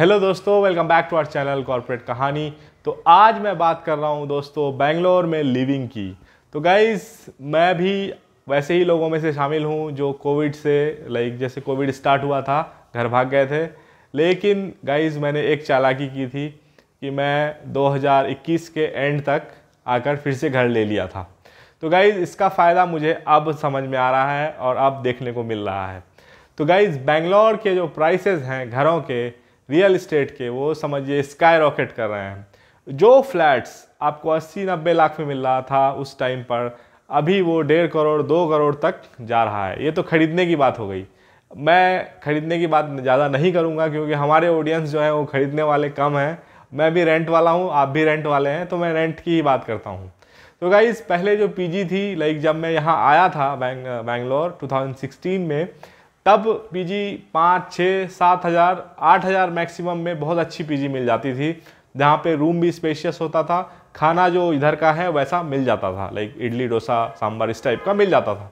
Hello दोस्तों, welcome back to our channel Corporate Kahani. तो आज मैं बात कर रहा हूं दोस्तों बेंगलोर में लिविंग की। तो गाइज़ मैं भी वैसे ही लोगों में से शामिल हूं जो कोविड से जैसे कोविड स्टार्ट हुआ था घर भाग गए थे। लेकिन गाइज़ मैंने एक चालाकी की थी कि मैं 2021 के एंड तक आकर फिर से घर ले लिया था। तो गाइज़ इसका फ़ायदा मुझे अब समझ में आ रहा है और अब देखने को मिल रहा है। तो गाइज़ बेंगलोर के जो प्राइसेस हैं घरों के, रियल इस्टेट के, वो समझिए स्काई रॉकेट कर रहे हैं। जो फ्लैट्स आपको 80-90 लाख में मिल रहा था उस टाइम पर, अभी वो 1.5 करोड़ 2 करोड़ तक जा रहा है। ये तो खरीदने की बात हो गई। मैं खरीदने की बात ज़्यादा नहीं करूँगा क्योंकि हमारे ऑडियंस जो है वो खरीदने वाले कम हैं। मैं भी रेंट वाला हूँ, आप भी रेंट वाले हैं, तो मैं रेंट की ही बात करता हूँ। तो गाइस पहले जो पीजी थी, जब मैं यहाँ आया था बैंगलोर 2016 में, तब पीजी 5, 6, 7 हज़ार 8 हज़ार मैक्सिमम में बहुत अच्छी पीजी मिल जाती थी, जहाँ पे रूम भी स्पेशियस होता था, खाना जो इधर का है वैसा मिल जाता था, इडली डोसा सांभर इस टाइप का मिल जाता था।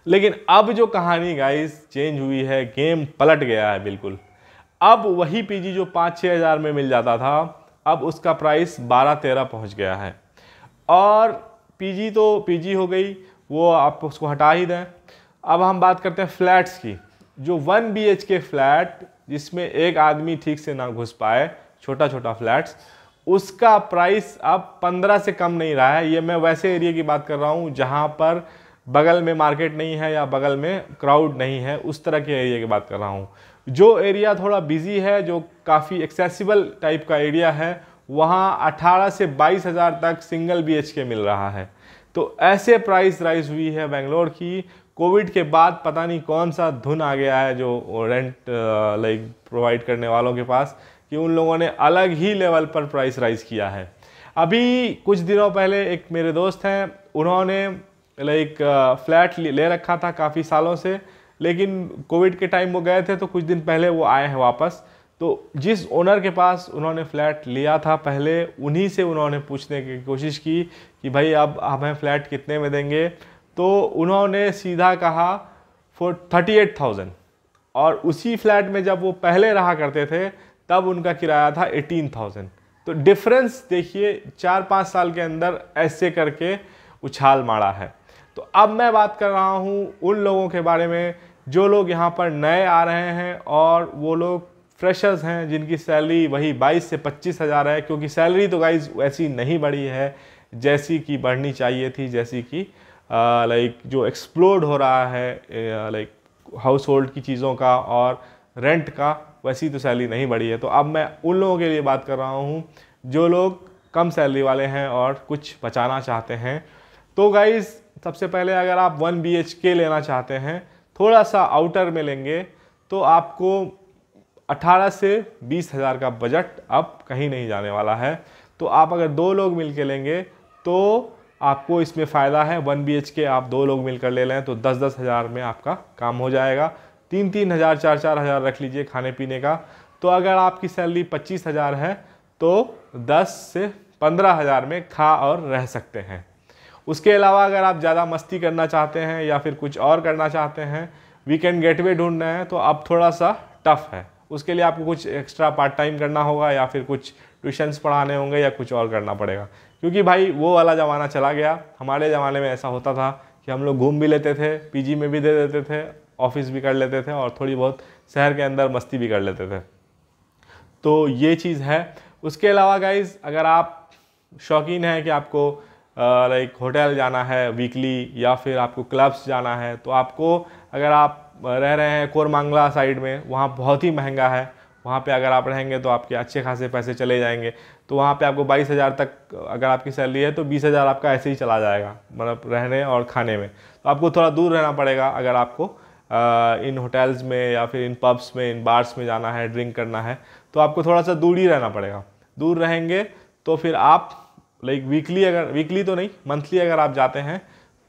लेकिन अब जो कहानी गाइस चेंज हुई है, गेम पलट गया है बिल्कुल। अब वही पीजी जो 5-6 हज़ार में मिल जाता था, अब उसका प्राइस 12-13 पहुँच गया है। और पीजी तो पीजी हो गई, वो आप उसको हटा ही दें। अब हम बात करते हैं फ्लैट्स की। जो 1 BHK फ्लैट जिसमें एक आदमी ठीक से ना घुस पाए, छोटा छोटा फ्लैट्स, उसका प्राइस अब 15 से कम नहीं रहा है। ये मैं वैसे एरिया की बात कर रहा हूँ जहाँ पर बगल में मार्केट नहीं है या बगल में क्राउड नहीं है, उस तरह के एरिया की बात कर रहा हूँ। जो एरिया थोड़ा बिजी है, जो काफ़ी एक्सेसिबल टाइप का एरिया है, वहाँ 18 से 22 हज़ार तक सिंगल BHK मिल रहा है। तो ऐसे प्राइस राइज हुई है बेंगलोर की। कोविड के बाद पता नहीं कौन सा धुन आ गया है जो रेंट प्रोवाइड करने वालों के पास, कि उन लोगों ने अलग ही लेवल पर प्राइस राइज किया है। अभी कुछ दिनों पहले एक मेरे दोस्त हैं, उन्होंने फ्लैट ले रखा था काफ़ी सालों से, लेकिन कोविड के टाइम वो गए थे, तो कुछ दिन पहले वो आए हैं वापस। तो जिस ओनर के पास उन्होंने फ्लैट लिया था पहले, उन्हीं से उन्होंने पूछने की कोशिश की कि भाई अब हमें फ्लैट कितने में देंगे। तो उन्होंने सीधा कहा फॉर 38,000। और उसी फ्लैट में जब वो पहले रहा करते थे तब उनका किराया था 18,000। तो डिफरेंस देखिए, 4-5 साल के अंदर ऐसे करके उछाल मारा है। तो अब मैं बात कर रहा हूँ उन लोगों के बारे में जो लोग यहाँ पर नए आ रहे हैं और वो लोग फ्रेशर्स हैं जिनकी सैलरी वही 22 से 25 हज़ार है। क्योंकि सैलरी तो गाइज वैसी नहीं बढ़ी है जैसी कि बढ़नी चाहिए थी, जैसी कि जो एक्सप्लोड हो रहा है हाउस होल्ड की चीज़ों का और रेंट का, वैसी तो सैलरी नहीं बढ़ी है। तो अब मैं उन लोगों के लिए बात कर रहा हूँ जो लोग कम सैलरी वाले हैं और कुछ बचाना चाहते हैं। तो गाइज़ सबसे पहले अगर आप 1 BHK लेना चाहते हैं, थोड़ा सा आउटर में लेंगे, तो आपको 18 से 20 हज़ार का बजट अब कहीं नहीं जाने वाला है। तो आप अगर 2 लोग मिल के लेंगे तो आपको इसमें फ़ायदा है। 1 BHK आप 2 लोग मिलकर ले लें तो 10-10 हज़ार में आपका काम हो जाएगा। 3-3 हज़ार 4-4 हज़ार रख लीजिए खाने पीने का। तो अगर आपकी सैलरी 25 हज़ार है तो 10 से 15 हज़ार में खा और रह सकते हैं। उसके अलावा अगर आप ज़्यादा मस्ती करना चाहते हैं या फिर कुछ और करना चाहते हैं, वीकेंड गेटवे ढूंढ रहे हैं, तो अब थोड़ा सा टफ है। उसके लिए आपको कुछ एक्स्ट्रा पार्ट टाइम करना होगा या फिर कुछ ट्यूशन्स पढ़ाने होंगे या कुछ और करना पड़ेगा। क्योंकि भाई वो वाला ज़माना चला गया। हमारे ज़माने में ऐसा होता था कि हम लोग घूम भी लेते थे, पीजी में भी दे देते थे, ऑफिस भी कर लेते थे और थोड़ी बहुत शहर के अंदर मस्ती भी कर लेते थे। तो ये चीज़ है। उसके अलावा गाइज अगर आप शौकीन हैं कि आपको होटल जाना है वीकली या फिर आपको क्लब्स जाना है, तो आपको, अगर आप रह रहे हैं कोरमांगला साइड में, वहाँ बहुत ही महंगा है। वहाँ पे अगर आप रहेंगे तो आपके अच्छे खासे पैसे चले जाएंगे। तो वहाँ पे आपको 22 हज़ार तक अगर आपकी सैलरी है तो 20 हज़ार आपका ऐसे ही चला जाएगा, मतलब रहने और खाने में। तो आपको थोड़ा दूर रहना पड़ेगा अगर आपको इन होटल्स में या फिर इन पब्स में, इन बार्स में जाना है, ड्रिंक करना है, तो आपको थोड़ा सा दूर ही रहना पड़ेगा। दूर रहेंगे तो फिर आप वीकली तो नहीं, मंथली अगर आप जाते हैं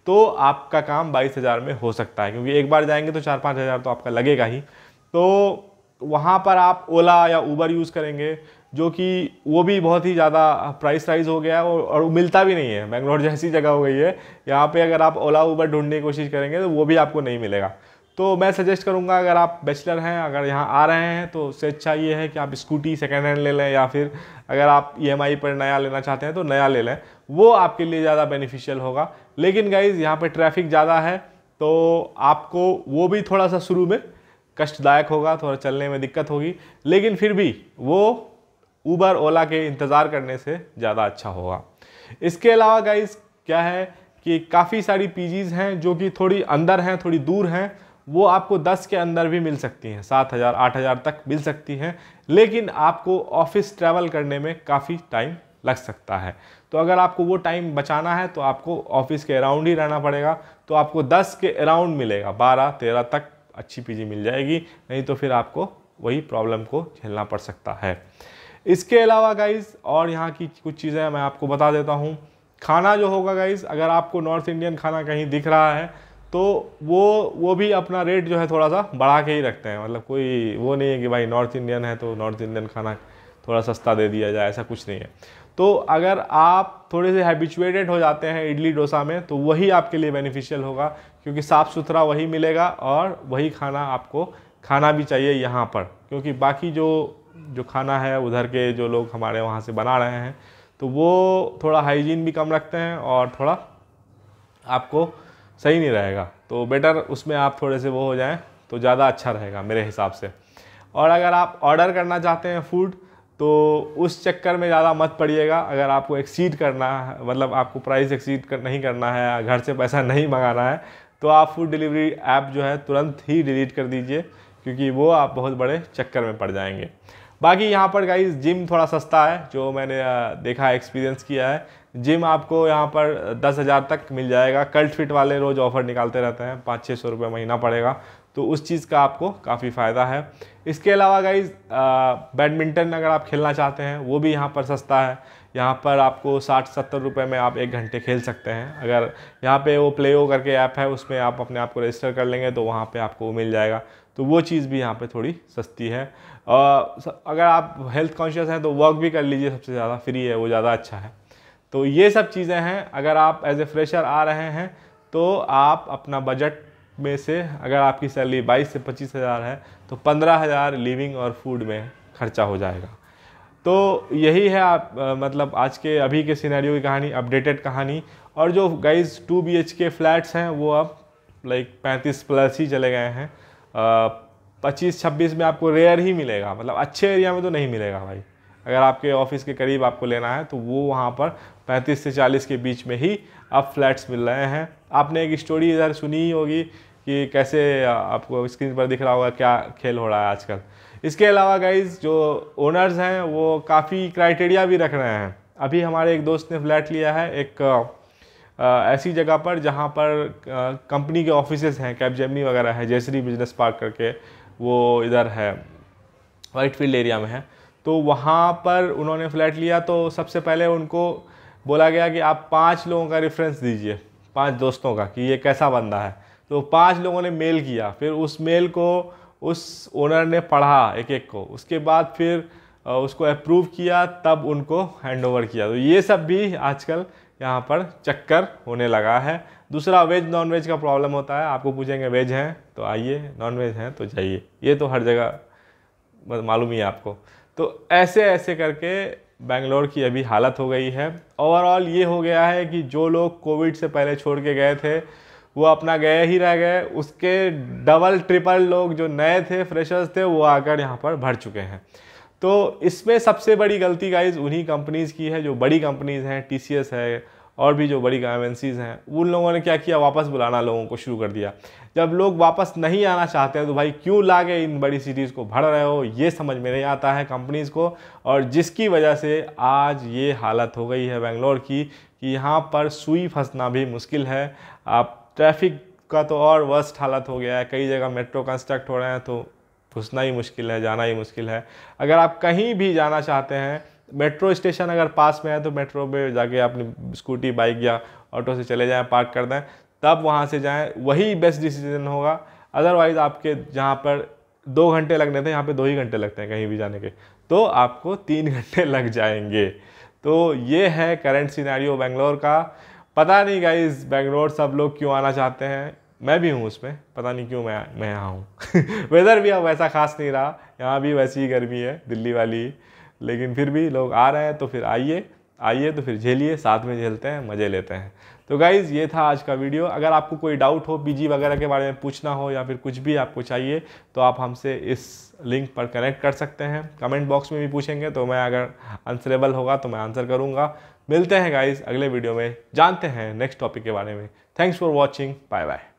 तो आपका काम 22 हज़ार में हो सकता है। क्योंकि एक बार जाएंगे तो 4-5 हज़ार तो आपका लगेगा ही। तो वहाँ पर आप ओला या ऊबर यूज़ करेंगे, जो कि वो भी बहुत ही ज़्यादा प्राइस राइज हो गया है और मिलता भी नहीं है। बेंगलोर जैसी जगह हो गई है, यहाँ पे अगर आप ओला ऊबर ढूंढने की कोशिश करेंगे तो वो भी आपको नहीं मिलेगा। तो मैं सजेस्ट करूंगा अगर आप बैचलर हैं, अगर यहाँ आ रहे हैं, तो उससे अच्छा ये है कि आप स्कूटी सेकेंड हैंड ले लें, या फिर अगर आप EMI पर नया लेना चाहते हैं तो नया ले लें, वो आपके लिए ज़्यादा बेनिफिशियल होगा। लेकिन गाइज़ यहाँ पर ट्रैफिक ज़्यादा है, तो आपको वो भी थोड़ा सा शुरू में कष्टदायक होगा, थोड़ा चलने में दिक्कत होगी, लेकिन फिर भी वो ऊबर ओला के इंतज़ार करने से ज़्यादा अच्छा होगा। इसके अलावा गाइज़ क्या है कि काफ़ी सारी पीजीज़ हैं जो कि थोड़ी अंदर हैं, थोड़ी दूर हैं, वो आपको 10 के अंदर भी मिल सकती हैं, 7,000 8,000 तक मिल सकती हैं, लेकिन आपको ऑफिस ट्रैवल करने में काफ़ी टाइम लग सकता है। तो अगर आपको वो टाइम बचाना है तो आपको ऑफिस के अराउंड ही रहना पड़ेगा, तो आपको 10 के अराउंड मिलेगा, 12-13 तक अच्छी पीजी मिल जाएगी, नहीं तो फिर आपको वही प्रॉब्लम को झेलना पड़ सकता है। इसके अलावा गाइज़ और यहाँ की कुछ चीज़ें मैं आपको बता देता हूँ। खाना जो होगा गाइज़, अगर आपको नॉर्थ इंडियन खाना कहीं दिख रहा है तो वो भी अपना रेट जो है थोड़ा सा बढ़ा के ही रखते हैं, मतलब कोई वो नहीं है कि भाई नॉर्थ इंडियन है तो नॉर्थ इंडियन खाना थोड़ा सस्ता दे दिया जाए, ऐसा कुछ नहीं है। तो अगर आप थोड़े से हैबिचुएटेड हो जाते हैं इडली डोसा में, तो वही आपके लिए बेनिफिशियल होगा, क्योंकि साफ़ सुथरा वही मिलेगा और वही खाना आपको खाना भी चाहिए यहाँ पर, क्योंकि बाकी जो खाना है उधर के जो लोग हमारे वहाँ से बना रहे हैं तो वो थोड़ा हाइजीन भी कम रखते हैं और थोड़ा आपको सही नहीं रहेगा। तो बेटर उसमें आप थोड़े से वो हो जाएं तो ज़्यादा अच्छा रहेगा मेरे हिसाब से। और अगर आप ऑर्डर करना चाहते हैं फूड, तो उस चक्कर में ज़्यादा मत पड़िएगा। अगर आपको एक्सीड करना है, मतलब आपको प्राइस एक्सीड नहीं करना है, घर से पैसा नहीं मंगाना है, तो आप फूड डिलीवरी ऐप जो है तुरंत ही डिलीट कर दीजिए, क्योंकि वो आप बहुत बड़े चक्कर में पड़ जाएंगे। बाकी यहाँ पर गाइस जिम थोड़ा सस्ता है, जो मैंने देखा है, एक्सपीरियंस किया है। जिम आपको यहाँ पर 10,000 तक मिल जाएगा। कल्ट फिट वाले रोज़ ऑफ़र निकालते रहते हैं, 500-600 रुपये महीना पड़ेगा, तो उस चीज़ का आपको काफ़ी फ़ायदा है। इसके अलावा गाइस बैडमिंटन अगर आप खेलना चाहते हैं, वो भी यहाँ पर सस्ता है। यहाँ पर आपको 60-70 रुपये में आप 1 घंटे खेल सकते हैं। अगर यहाँ पे वो प्लेओ करके ऐप है, उसमें आप अपने आप को रजिस्टर कर लेंगे तो वहाँ पे आपको मिल जाएगा, तो वो चीज़ भी यहाँ पे थोड़ी सस्ती है। अगर आप हेल्थ कॉन्शियस हैं तो वॉक भी कर लीजिए, सबसे ज़्यादा फ्री है, वो ज़्यादा अच्छा है। तो ये सब चीज़ें हैं। अगर आप एज ए फ्रेशर आ रहे हैं तो आप अपना बजट में से, अगर आपकी सैलरी 22 से 25 हज़ार है, तो 15,000 लिविंग और फूड में खर्चा हो जाएगा। तो यही है आप मतलब आज के अभी के सिनेरियो की कहानी, अपडेटेड कहानी। और जो गाइज 2 BHK फ्लैट्स हैं वो अब लाइक 35 प्लस ही चले गए हैं। 25-26 में आपको रेयर ही मिलेगा, मतलब अच्छे एरिया में तो नहीं मिलेगा भाई। अगर आपके ऑफिस के करीब आपको लेना है तो वो वहाँ पर 35 से 40 के बीच में ही अब फ्लैट्स मिल रहे हैं। आपने एक स्टोरी इधर सुनी ही होगी कि कैसे आपको स्क्रीन पर दिख रहा होगा क्या खेल हो रहा है आजकल। इसके अलावा गाइज जो ओनर्स हैं वो काफ़ी क्राइटेरिया भी रख रहे हैं। अभी हमारे एक दोस्त ने फ्लैट लिया है एक ऐसी जगह पर जहाँ पर कंपनी के ऑफिसेज हैं, कैपजेमिनी वगैरह है, जयश्री बिजनेस पार्क करके, वो इधर है वाइटफील्ड एरिया में है। तो वहाँ पर उन्होंने फ्लैट लिया, तो सबसे पहले उनको बोला गया कि आप 5 लोगों का रेफरेंस दीजिए, 5 दोस्तों का, कि ये कैसा बंदा है। तो 5 लोगों ने मेल किया, फिर उस मेल को उस ओनर ने पढ़ा एक एक को, उसके बाद फिर उसको अप्रूव किया, तब उनको हैंडओवर किया। तो ये सब भी आजकल यहाँ पर चक्कर होने लगा है। दूसरा, वेज नॉन वेज का प्रॉब्लम होता है। आपको पूछेंगे वेज हैं तो आइए, नॉन वेज हैं तो जाइए, ये तो हर जगह मालूम ही है आपको। तो ऐसे ऐसे करके बेंगलोर की अभी हालत हो गई है। ओवरऑल ये हो गया है कि जो लोग कोविड से पहले छोड़ के गए थे वो अपना गए ही रह गए, उसके डबल ट्रिपल लोग जो नए थे, फ्रेशर्स थे, वो आकर यहाँ पर भर चुके हैं। तो इसमें सबसे बड़ी गलती गाइज उन्हीं कंपनीज़ की है, जो बड़ी कंपनीज़ हैं, TCS है और भी जो बड़ी MNCs हैं। उन लोगों ने क्या किया, वापस बुलाना लोगों को शुरू कर दिया। जब लोग वापस नहीं आना चाहते हैं तो भाई क्यों लाके इन बड़ी सिटीज़ को भर रहे हो, ये समझ में नहीं आता है कंपनीज़ को। और जिसकी वजह से आज ये हालत हो गई है बेंगलोर की कि यहाँ पर सुई फंसना भी मुश्किल है। आप ट्रैफिक का तो और वर्स्ट हालत हो गया है, कई जगह मेट्रो कंस्ट्रक्ट हो रहे हैं तो घुसना ही मुश्किल है, जाना ही मुश्किल है। अगर आप कहीं भी जाना चाहते हैं, मेट्रो स्टेशन अगर पास में है तो मेट्रो में जाके अपनी स्कूटी, बाइक या ऑटो से चले जाएं, पार्क कर दें, तब वहाँ से जाएं, वही बेस्ट डिसीजन होगा। अदरवाइज़ आपके जहाँ पर 2 घंटे लगने थे, यहाँ पे 2 ही घंटे लगते हैं कहीं भी जाने के, तो आपको 3 घंटे लग जाएंगे। तो ये है करंट सिनेरियो बेंगलोर का। पता नहीं गाइज बेंगलोर सब लोग क्यों आना चाहते हैं, मैं भी हूँ उसमें, पता नहीं क्यों मैं यहाँ हूँ। वेदर भी अब वैसा खास नहीं रहा, यहाँ भी वैसी ही गर्मी है दिल्ली वाली, लेकिन फिर भी लोग आ रहे हैं तो फिर आइए आइए, तो फिर झेलिए, साथ में झेलते हैं, मज़े लेते हैं। तो गाइज़ ये था आज का वीडियो। अगर आपको कोई डाउट हो पीजी वगैरह के बारे में पूछना हो या फिर कुछ भी आपको चाहिए तो आप हमसे इस लिंक पर कनेक्ट कर सकते हैं। कमेंट बॉक्स में भी पूछेंगे तो मैं अगर आंसरेबल होगा तो मैं आंसर करूँगा। मिलते हैं गाइज़ अगले वीडियो में, जानते हैं नेक्स्ट टॉपिक के बारे में। Thanks for watching, bye bye.